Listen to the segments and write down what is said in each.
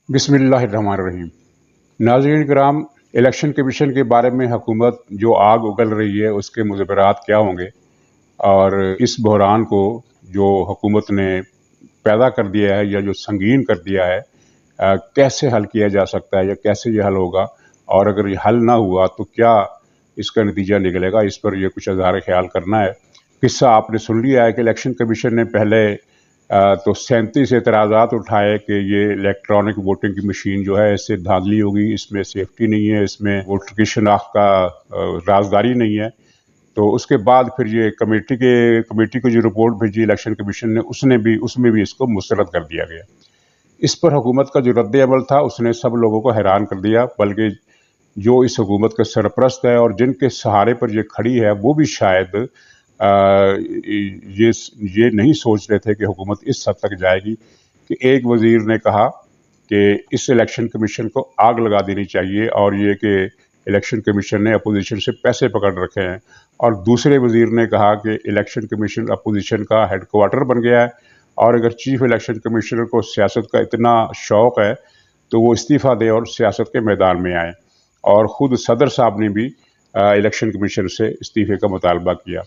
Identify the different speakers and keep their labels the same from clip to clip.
Speaker 1: बिस्मिल्लाहिर्रहमानिर्रहीम। नाज़रीन किराम, इलेक्शन कमीशन के बारे में हुकूमत जो आग उगल रही है उसके मुज़बरात क्या होंगे, और इस बहरान को जो हुकूमत ने पैदा कर दिया है या जो संगीन कर दिया है, कैसे हल किया जा सकता है या कैसे ये हल होगा, और अगर ये हल ना हुआ तो क्या इसका नतीजा निकलेगा, इस पर ये कुछ इज़हार ख्याल करना है। किस्सा आपने सुन लिया है कि इलेक्शन कमीशन ने पहले तो 37 एतराज़ात उठाए कि ये इलेक्ट्रॉनिक वोटिंग की मशीन जो है इससे धांधली होगी, इसमें सेफ्टी नहीं है, इसमें वोटर की शनाख्त का राजदारी नहीं है। तो उसके बाद फिर ये कमेटी को जो रिपोर्ट भेजी इलेक्शन कमीशन ने, उसमें भी इसको मुस्तरद कर दिया गया। इस पर हुकूमत का जो रद्द अमल था उसने सब लोगों को हैरान कर दिया, बल्कि जो इस हुकूमत का सरपरस्त है और जिनके सहारे पर ये खड़ी है वो भी शायद ये नहीं सोच रहे थे कि हुकूमत इस हद तक जाएगी कि एक वज़ीर ने कहा कि इस इलेक्शन कमीशन को आग लगा देनी चाहिए, और ये कि इलेक्शन कमीशन ने अपोजिशन से पैसे पकड़ रखे हैं, और दूसरे वज़ीर ने कहा कि इलेक्शन कमीशन अपोजिशन का हेडक्वार्टर बन गया है, और अगर चीफ इलेक्शन कमिश्नर को सियासत का इतना शौक़ है तो वो इस्तीफ़ा दे और सियासत के मैदान में आए। और ख़ुद सदर साहब ने भी इलेक्शन कमीशन से इस्तीफ़े का मुतालबा किया।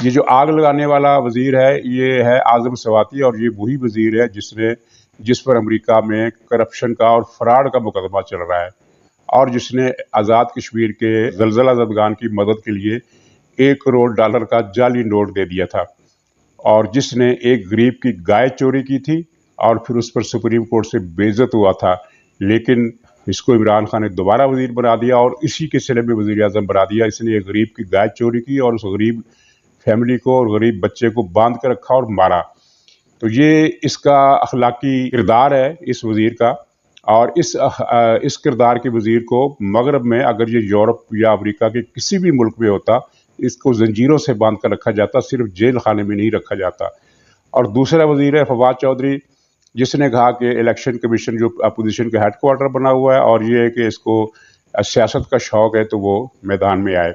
Speaker 1: ये जो आग लगाने वाला वज़ीर है ये है आज़म सवाती, और ये वही वज़ीर है जिस पर अमेरिका में करप्शन का और फ्रॉड का मुकदमा चल रहा है, और जिसने आज़ाद कश्मीर के ज़लज़ला ज़दगान की मदद के लिए $1 करोड़ का जाली नोट दे दिया था, और जिसने एक गरीब की गाय चोरी की थी और फिर उस पर सुप्रीम कोर्ट से बेइज्जत हुआ था, लेकिन इसको इमरान खान ने दोबारा वज़ीर बना दिया और इसी के सिले में वज़ीर आज़म बना दिया। इसने एक गरीब की गाय चोरी की और उस गरीब फैमिली को और गरीब बच्चे को बांध कर रखा और मारा। तो ये इसका अखलाकी किरदार है इस वज़ीर का, और इस किरदार के वज़ीर को मगरब में, अगर ये यूरोप या अमेरिका के किसी भी मुल्क में होता, इसको जंजीरों से बांध कर रखा जाता, सिर्फ जेल खाने में नहीं रखा जाता। और दूसरा वज़ीर है फवाद चौधरी, जिसने कहा कि इलेक्शन कमीशन जो अपोजिशन का हेडक्वार्टर बना हुआ है और ये है कि इसको सियासत का शौक़ है तो वो मैदान में आए।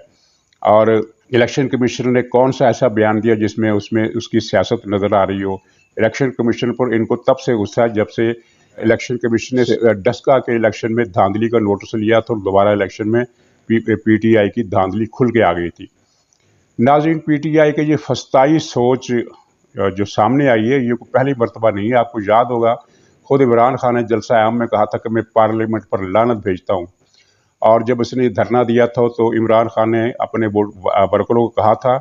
Speaker 1: और इलेक्शन कमीशन ने कौन सा ऐसा बयान दिया जिसमें उसकी सियासत नज़र आ रही हो। इलेक्शन कमीशन पर इनको तब से गुस्सा है जब से इलेक्शन कमीशन ने डस्का के इलेक्शन में धांधली का नोटिस लिया तो दोबारा इलेक्शन में PTI की धांधली खुल के आ गई थी। नाज़रीन, PTI के ये फस्ताई सोच जो सामने आई है ये पहली मरतबा नहीं है। आपको याद होगा खुद इमरान खान ने जलसा आम में कहा था कि मैं पार्लियामेंट पर लानत भेजता हूँ, और जब उसने धरना दिया था तो इमरान खान ने अपने वर्करों को कहा था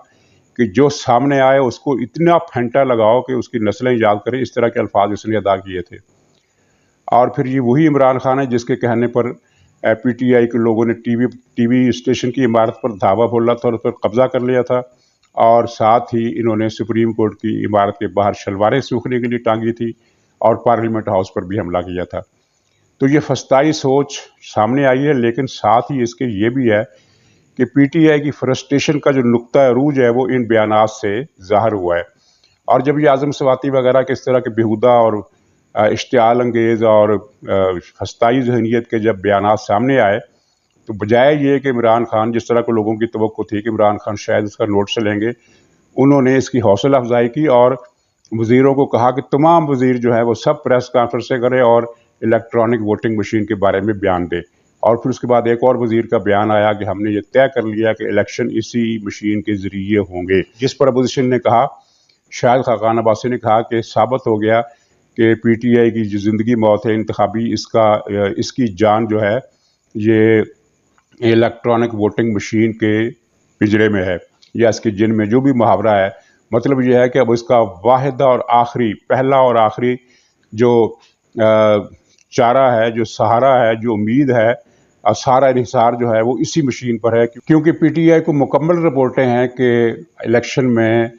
Speaker 1: कि जो सामने आए उसको इतना फेंटा लगाओ कि उसकी नस्लें याद करें। इस तरह के अल्फाज उसने अदा किए थे। और फिर ये वही इमरान खान है जिसके कहने पर PTI के लोगों ने टीवी स्टेशन की इमारत पर धावा बोला था और उस पर कब्जा कर लिया था, और साथ ही इन्होंने सुप्रीम कोर्ट की इमारत के बाहर शलवारें सूखने के लिए टांगी थी और पार्लियामेंट हाउस पर भी हमला किया था। तो ये फस्ताई सोच सामने आई है, लेकिन साथ ही इसके ये भी है कि PTI की फ्रस्ट्रेशन का जो नुक्ता अरूज है वो इन बयानात से ज़ाहिर हुआ है। और जब ये आज़म सवाती वगैरह के इस तरह के बेहुदा और इश्तियाल अंगेज़ और फस्ताई ज़हनियत के जब बयानात सामने आए तो बजाय ये कि इमरान खान, जिस तरह के लोगों की तवक्को थी कि इमरान खान शायद इसका नोटिस लेंगे, उन्होंने इसकी हौसला अफजाई की और वज़ीरों को कहा कि तमाम वज़ीर जो है वो सब प्रेस कॉन्फ्रेंसें करें और इलेक्ट्रॉनिक वोटिंग मशीन के बारे में बयान दें। और फिर उसके बाद एक और वज़ीर का बयान आया कि हमने ये तय कर लिया कि इलेक्शन इसी मशीन के ज़रिए होंगे, जिस पर अपोजिशन ने कहा, शायद खाकान अब्बासी ने कहा कि साबित हो गया कि PTI की जो ज़िंदगी मौत है इंतखाबी, इसकी जान जो है ये इलेक्ट्रॉनिक वोटिंग मशीन के पिंजरे में है, या इसके जिन में जो भी मुहावरा है। मतलब ये है कि अब इसका वाहिद और आखिरी, पहला और आखिरी जो चारा है, जो सहारा है, जो उम्मीद है, सारा इन्हिसार जो है वो इसी मशीन पर है, क्योंकि PTI को मुकम्मल रिपोर्टें हैं कि इलेक्शन में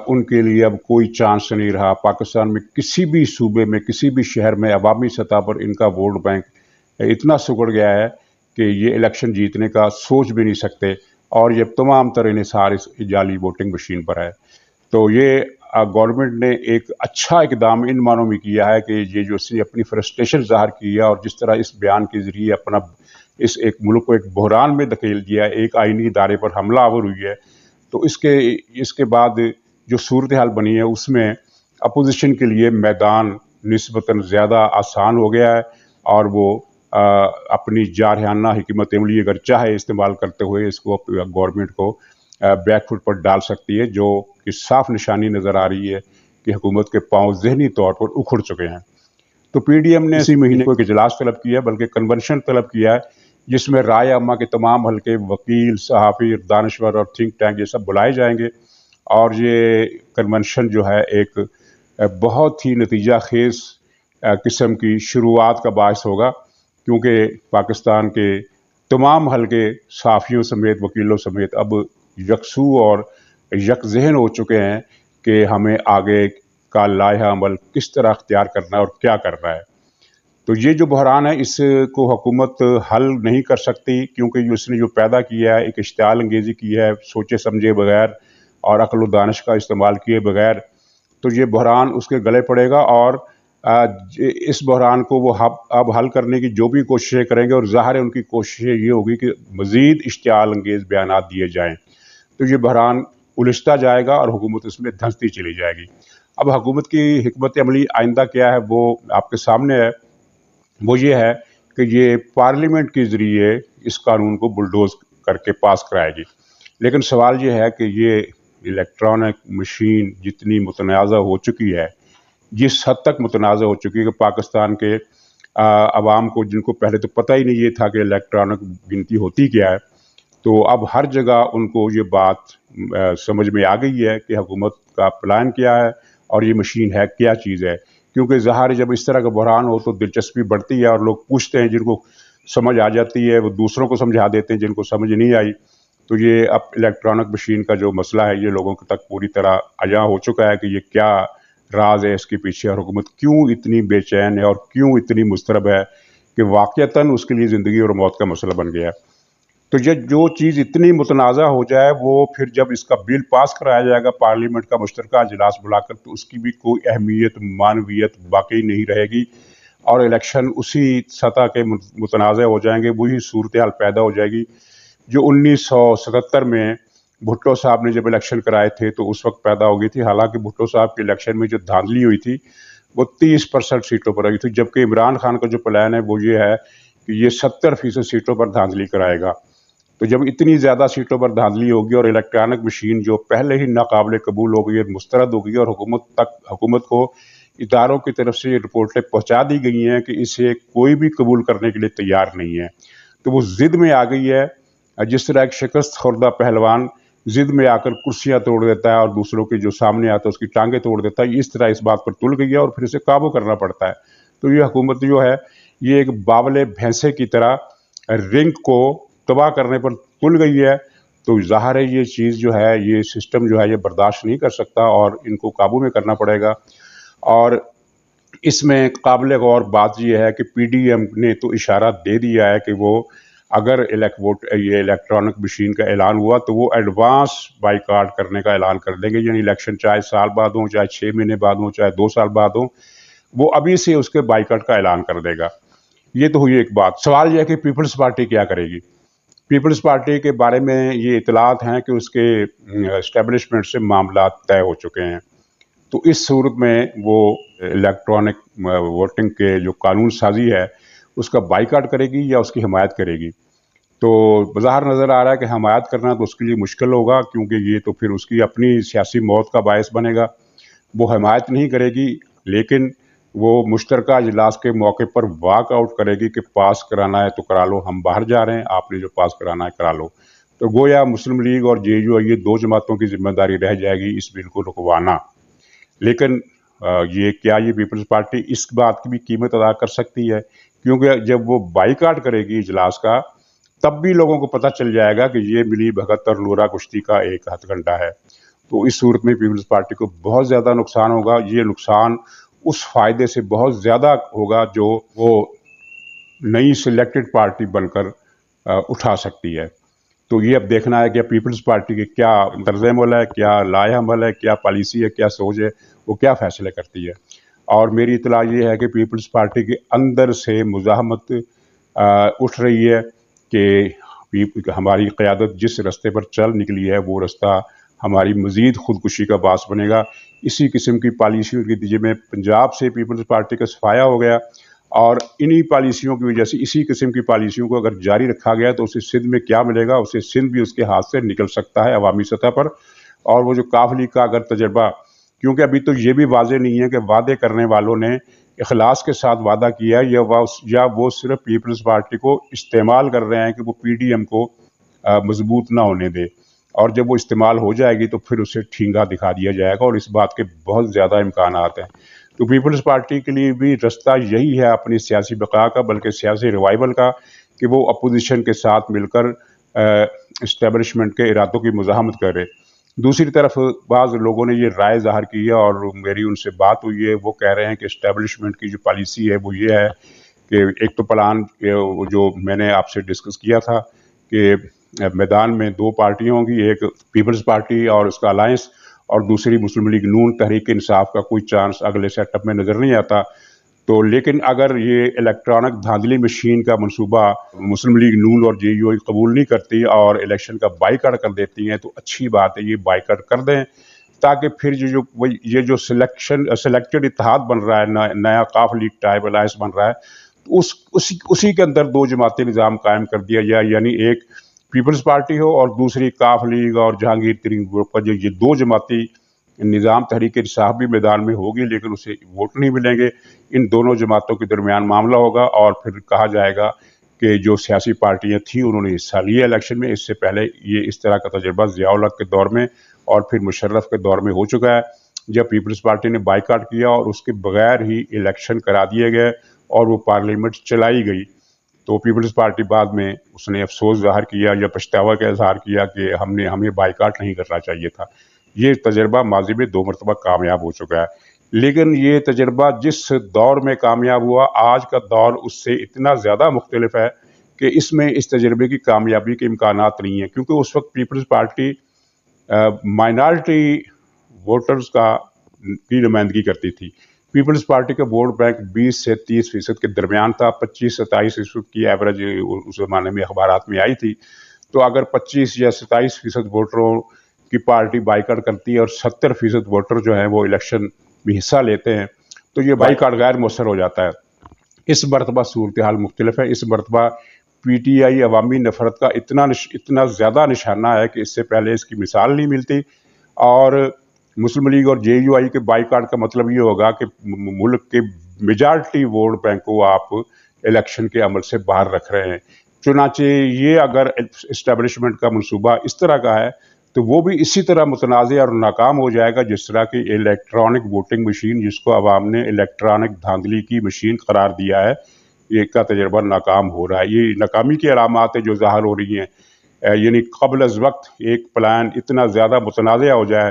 Speaker 1: उनके लिए अब कोई चांस नहीं रहा। पाकिस्तान में किसी भी सूबे में, किसी भी शहर में अवामी सतह पर इनका वोट बैंक इतना सुगड़ गया है कि ये इलेक्शन जीतने का सोच भी नहीं सकते, और ये तमाम तरह इन्हिसार इस जाली वोटिंग मशीन पर है। तो ये गवर्नमेंट ने एक अच्छा इकदाम इन मानों में किया है कि ये जो उसने अपनी फ्रस्ट्रेशन ज़ाहिर की है और जिस तरह इस बयान के ज़रिए अपना इस एक मुल्क को एक बहरान में धकेल दिया, एक आइनी इदारे पर हमला आवर हुई है, तो इसके बाद जो सूरत हाल बनी है उसमें अपोजिशन के लिए मैदान निस्बतन ज़्यादा आसान हो गया है और वो अपनी जारहाना हिकमत अमली अगर चाहे इस्तेमाल करते हुए इसको गवर्नमेंट को बैक फुट पर डाल सकती है, जो कि साफ निशानी नज़र आ रही है कि हुकूमत के पांव ज़हनी तौर पर उखड़ चुके हैं। तो पीडीएम ने इसी महीने को एक इजलास तलब किया, बल्कि कन्वेंशन तलब किया है, जिसमें राय अम्मा के तमाम हल्के वकील, सहाफ़ी, दानश्वर और थिंक टैंक ये सब बुलाए जाएंगे और ये कन्वेंशन जो है एक बहुत ही नतीजा खेज किस्म की शुरुआत का बायस होगा, क्योंकि पाकिस्तान के तमाम हल्के सहाफ़ियों समेत, वकीलों समेत अब यकसू और यकज़हन हो चुके हैं कि हमें आगे का लाइहा अमल किस तरह अख्तियार करना है और क्या करना है। तो ये जो बहरान है इसको हुकूमत हल नहीं कर सकती, क्योंकि उसने जो पैदा किया है एक इश्तियाल अंगेज़ी की है सोचे समझे बगैर और अक्ल व दानिश का इस्तेमाल किए बगैर, तो ये बहरान उसके गले पड़ेगा और इस बहरान को वो अब हल करने की जो भी कोशिशें करेंगे, और ज़ाहिर है उनकी कोशिश ये होगी कि मज़ीद इश्तियाल अंगेज़ बयानात दिए जाएँ, तो ये बहरान उलझता जाएगा और हुकूमत उसमें धंसती चली जाएगी। अब हुकूमत की हिकमत अमली आइंदा क्या है वो आपके सामने है। वो ये है कि ये पार्लियामेंट के ज़रिए इस कानून को बुलडोज़ करके पास कराएगी। लेकिन सवाल ये है कि ये इलेक्ट्रॉनिक मशीन जितनी मुतनाज़ा हो चुकी है, जिस हद तक मुतनाज़ा हो चुकी है कि पाकिस्तान के अवाम को, जिनको पहले तो पता ही नहीं ये था कि इलेक्ट्रॉनिक गिनती होती क्या है, तो अब हर जगह उनको ये बात समझ में आ गई है कि हुकूमत का प्लान क्या है और ये मशीन है क्या चीज़ है। क्योंकि ज़ाहिर जब इस तरह का बहरान हो तो दिलचस्पी बढ़ती है और लोग पूछते हैं, जिनको समझ आ जाती है वो दूसरों को समझा देते हैं, जिनको समझ नहीं आई। तो ये अब इलेक्ट्रॉनिक मशीन का जो मसला है ये लोगों तक पूरी तरह आया हो चुका है कि ये क्या राज है इसके पीछे, और हुकूमत क्यों इतनी बेचैन है और क्यों इतनी मुस्तरब है कि वाक़यतन उसके लिए ज़िंदगी और मौत का मसला बन गया है। तो ये जो चीज़ इतनी मुतनाज़ा हो जाए, वो फिर जब इसका बिल पास कराया जाएगा पार्लियामेंट का मुश्तरका इजलास बुलाकर, तो उसकी भी कोई अहमियत, मानवियत बाकी नहीं रहेगी और इलेक्शन उसी सतह के मुतनाज़ा हो जाएंगे। वही सूरत हाल पैदा हो जाएगी जो 1977 में भुट्टो साहब ने जब इलेक्शन कराए थे तो उस वक्त पैदा हो गई थी। हालांकि भुट्टो साहब के इलेक्शन में जो धांधली हुई थी वो 30% सीटों पर आई थी, जबकि इमरान खान का जो प्लान है वो ये है कि ये 70% सीटों पर धांधली कराएगा। तो जब इतनी ज़्यादा सीटों पर धांधली होगी और इलेक्ट्रॉनिक मशीन जो पहले ही नाकाबिल कबूल हो गई है, मुस्तरद हो गई है, और हुकूमत को इदारों की तरफ से रिपोर्टें पहुंचा दी गई हैं कि इसे कोई भी कबूल करने के लिए तैयार नहीं है, तो वो ज़िद में आ गई है। जिस तरह एक शिकस्त खुर्दा पहलवान ज़िद में आकर कुर्सियाँ तोड़ देता है और दूसरों के जो सामने आता है उसकी टांगें तोड़ देता है, इस तरह इस बात पर तुल गई है और फिर इसे काबू करना पड़ता है। तो ये हुकूमत जो है ये एक बावले भैंसे की तरह रिंग को तबाह करने पर तुल गई है। तो ज़ाहिर है ये चीज़ जो है, ये सिस्टम जो है ये बर्दाश्त नहीं कर सकता और इनको काबू में करना पड़ेगा। और इसमें काबिल गौर बात यह है कि पीडीएम ने तो इशारा दे दिया है कि वो अगर ये इलेक्ट्रॉनिक मशीन का ऐलान हुआ तो वो एडवांस बाइकाट करने का ऐलान कर देंगे। यानी इलेक्शन चाहे साल बाद हो, चाहे 6 महीने बाद हो, चाहे 2 साल बाद हो, वो अभी से उसके बाइकाट का ऐलान कर देगा। ये तो हुई एक बात। सवाल यह है कि पीपल्स पार्टी क्या करेगी। पीपल्स पार्टी के बारे में ये इतलात हैं कि उसके एस्टेब्लिशमेंट से मामला तय हो चुके हैं। तो इस सूरत में वो इलेक्ट्रॉनिक वोटिंग के जो कानून साजी है उसका बाइकाट करेगी या उसकी हिमायत करेगी। तो बाहर नज़र आ रहा है कि हिमायत करना तो उसके लिए मुश्किल होगा, क्योंकि ये तो फिर उसकी अपनी सियासी मौत का बायस बनेगा। वो हिमायत नहीं करेगी, लेकिन वो मुश्तरका इजलास के मौके पर वॉकआउट करेगी कि पास कराना है तो करा लो, हम बाहर जा रहे हैं, आपने जो पास कराना है करा लो। तो गोया मुस्लिम लीग और जेयू ये 2 जमातों की जिम्मेदारी रह जाएगी इस बिल को रुकवाना। लेकिन ये पीपल्स पार्टी इस बात की भी कीमत अदा कर सकती है, क्योंकि जब वो बाइकाट करेगी इजलास का तब भी लोगों को पता चल जाएगा कि ये मिली भगत और लोरा कुश्ती का एक हथकंडा है। तो इस सूरत में पीपल्स पार्टी को बहुत ज़्यादा नुकसान होगा। ये नुकसान उस फायदे से बहुत ज़्यादा होगा जो वो नई सिलेक्टेड पार्टी बनकर उठा सकती है। तो ये अब देखना है कि पीपल्स पार्टी के क्या तर्ज़ अमल है, क्या लाया अमल है, क्या पॉलिसी है, क्या सोच है, वो क्या फैसले करती है। और मेरी इतला ये है कि पीपल्स पार्टी के अंदर से मुज़ाहमत उठ रही है कि हमारी क़यादत जिस रास्ते पर चल निकली है वो रास्ता ہماری مزید خودکشی کا باعث بنے گا۔ اسی قسم کی پالیسیوں کے نتیجے میں پنجاب سے پیپلز پارٹی کا صفایا ہو گیا، اور انہی پالیسیوں کی وجہ سے اسی قسم کی پالیسیوں کو اگر جاری رکھا گیا تو اسے سندھ میں کیا ملے گا؟ اسے سندھ بھی اس کے ہاتھ سے نکل سکتا ہے عوامی سطح پر۔ اور وہ جو کاف لیگ کا اگر تجربہ، کیونکہ ابھی تو یہ بھی واضح نہیں ہے کہ وعدے کرنے والوں نے اخلاص کے ساتھ وعدہ کیا یا وہ صرف پیپلز پارٹی کو استعمال کر رہے ہیں کہ وہ پی ڈی ایم کو مضبوط نہ ہونے دے، اور جب وہ استعمال ہو جائے گی تو پھر اسے ٹھینگا دکھا دیا جائے گا، اور اس بات کے بہت زیادہ امکانات ہیں۔ تو پیپلز پارٹی کے لیے بھی رستہ یہی ہے اپنی سیاسی بقا کا، بلکہ سیاسی ریوائول کا، کہ وہ اپوزیشن کے ساتھ مل کر اسٹیبلشمنٹ کے ارادوں کی مزاحمت کرے۔ دوسری طرف بعض لوگوں نے یہ رائے ظاہر کی ہے، اور میری ان سے بات ہوئی ہے، وہ کہہ رہے ہیں کہ اسٹیبلشمنٹ کی جو پالیسی ہے وہ یہ ہے کہ ایک تو پلان جو میں نے آپ سے ڈسکس کیا تھا کہ میدان میں دو پارٹیاں ہوں گی، ایک پیپلز پارٹی اور اس کا الائنس، اور دوسری مسلم لیگ نون تحریک انصاف کا کوئی چانس اگلے سیٹ اپ میں نظر نہیں آتا۔ تو لیکن اگر یہ الیکٹرانک دھاندلی مشین کا منصوبہ مسلم لیگ نون اور جے یو آئی قبول نہیں کرتی اور الیکشن کا بائیکاٹ کر دیتی ہیں تو اچھی بات ہے، یہ بائیکاٹ کر دیں، تاکہ پھر یہ جو سلیکٹڈ اتحاد بن رہا ہے، نیا کاف لیگ ٹائپ الائنس بن رہا ہے، اسی کے اندر دو جماعتی نظام قائم کر دیا جائے، یعنی ایک پیپلز پارٹی ہو اور دوسری کاف لیگ اور جہانگیر ترین گروپ کا یہ دو جماعتی نظام تحریک انصاف بھی میدان میں ہوگی، لیکن اسے ووٹ نہیں ملیں گے۔ ان دونوں جماعتوں کے درمیان معاملہ ہوگا، اور پھر کہا جائے گا کہ جو سیاسی پارٹیاں تھیں انہوں نے حصہ لیا الیکشن میں۔ اس سے پہلے یہ اس طرح کا تجربہ ضیاء الحق کے دور میں اور پھر مشرف کے دور میں ہو چکا ہے، جب پیپلز پارٹی نے بائیکاٹ کیا اور اس کے بغیر ہی الیکشن کرا دیے گئے اور وہ پارلیمنٹ چلائی گئی، تو پیپلز پارٹی بعد میں اس نے افسوس ظاہر کیا یا پچھتاوا کا اظہار کیا کہ ہمیں بائیکاٹ نہیں کرنا چاہیے تھا۔ یہ تجربہ ماضی میں 2 مرتبہ کامیاب ہو چکا ہے، لیکن یہ تجربہ جس دور میں کامیاب ہوا، آج کا دور اس سے اتنا زیادہ مختلف ہے کہ اس میں اس تجربے کی کامیابی کے امکانات نہیں ہیں، کیونکہ اس وقت پیپلز پارٹی مائنارٹی ووٹرز کی نمائندگی کرتی تھی۔ پیپلز پارٹی کا ووٹ بینک 20 سے 30% کے درمیان تھا، 25-27% کی ایوریج اس زمانے میں اخبارات میں آئی تھی۔ تو اگر 25 یا 27% ووٹروں کی پارٹی بائیکاٹ کرتی ہے اور 70% ووٹر جو ہیں وہ الیکشن میں حصہ لیتے ہیں، تو یہ بائیکاٹ غیر مؤثر ہو جاتا ہے۔ اس مرتبہ صورتحال مختلف ہے۔ اس مرتبہ پی ٹی آئی عوامی نفرت کا اتنا زیادہ نشانہ ہے کہ اس سے پہلے اس کی مثال نہیں ملتی، اور مسلم لیگ اور جے یو آئی کے بائیکاٹ کا مطلب یہ ہوگا کہ ملک کے میجارٹی ووٹ بینک کو آپ الیکشن کے عمل سے باہر رکھ رہے ہیں۔ چنانچہ یہ اگر اسٹیبلشمنٹ کا منصوبہ اس طرح کا ہے تو وہ بھی اسی طرح متنازع اور ناکام ہو جائے گا جس طرح کی الیکٹرانک ووٹنگ مشین، جس کو عوام نے الیکٹرانک دھاندلی کی مشین قرار دیا ہے، یہ کا تجربہ ناکام ہو رہا ہے۔ یہ ناکامی کی علامات ہیں جو ظاہر ہو رہی ہیں، یعنی قبل از وقت ایک پلان اتنا زیادہ متنازع ہو جائے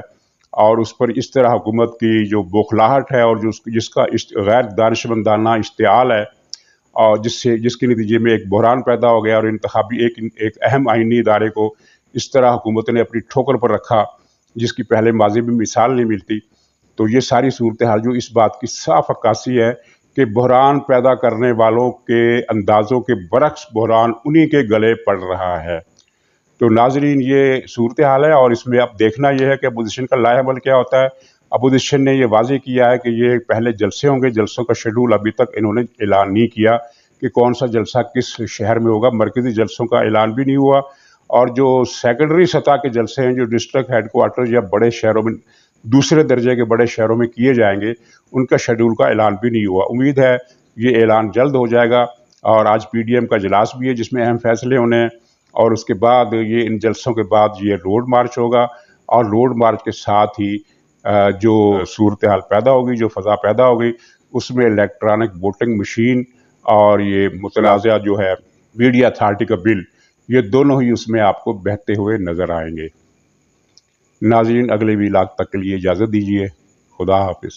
Speaker 1: اور اس پر اس طرح حکومت کی جو بوکھلاہٹ ہے اور جس کا غیر دانشمندانہ اشتعال ہے، اور جس کے نتیجے میں ایک بحران پیدا ہو گیا، اور انتخابی ایک اہم آئینی ادارے کو اس طرح حکومت نے اپنی ٹھوکر پر رکھا جس کی پہلے ماضی میں مثال نہیں ملتی۔ تو یہ ساری صورتحال جو اس بات کی صاف عکاسی ہے کہ بحران پیدا کرنے والوں کے اندازوں کے برعکس بحران انہی کے گلے پڑ رہا ہے۔ تو ناظرین، یہ صورتحال ہے، اور اس میں اب دیکھنا یہ ہے کہ اپوزیشن کا لائحہ عمل کیا ہوتا ہے۔ اپوزیشن نے یہ واضح کیا ہے کہ یہ پہلے جلسے ہوں گے، جلسوں کا شیڈول ابھی تک انہوں نے اعلان نہیں کیا کہ کون سا جلسہ کس شہر میں ہوگا، مرکزی جلسوں کا اعلان بھی نہیں ہوا، اور جو سیکنڈری سطح کے جلسے ہیں جو ڈسٹرکٹ ہیڈ کوارٹر یا بڑے شہروں میں، دوسرے درجے کے بڑے شہروں میں کیے جائیں گے، ان کا شیڈول کا اعلان بھی نہیں ہوا۔ امید ہے یہ اعلان جلد ہو جائے گا، اور آج پی ڈی ایم کا اجلاس بھی ہے جس میں اہم فیصلے ہونے ہیں، اور اس کے بعد یہ ان جلسوں کے بعد یہ روڈ مارچ ہوگا، اور روڈ مارچ کے ساتھ ہی جو صورتحال پیدا ہوگی، جو فضا پیدا ہوگی، اس میں الیکٹرانک ووٹنگ مشین اور یہ متنازع جو ہے میڈیا اتھارٹی کا بل، یہ دونوں ہی اس میں آپ کو بہتے ہوئے نظر آئیں گے۔ ناظرین، اگلے ویلاگ تک کے لیے اجازت دیجیے۔ خدا حافظ۔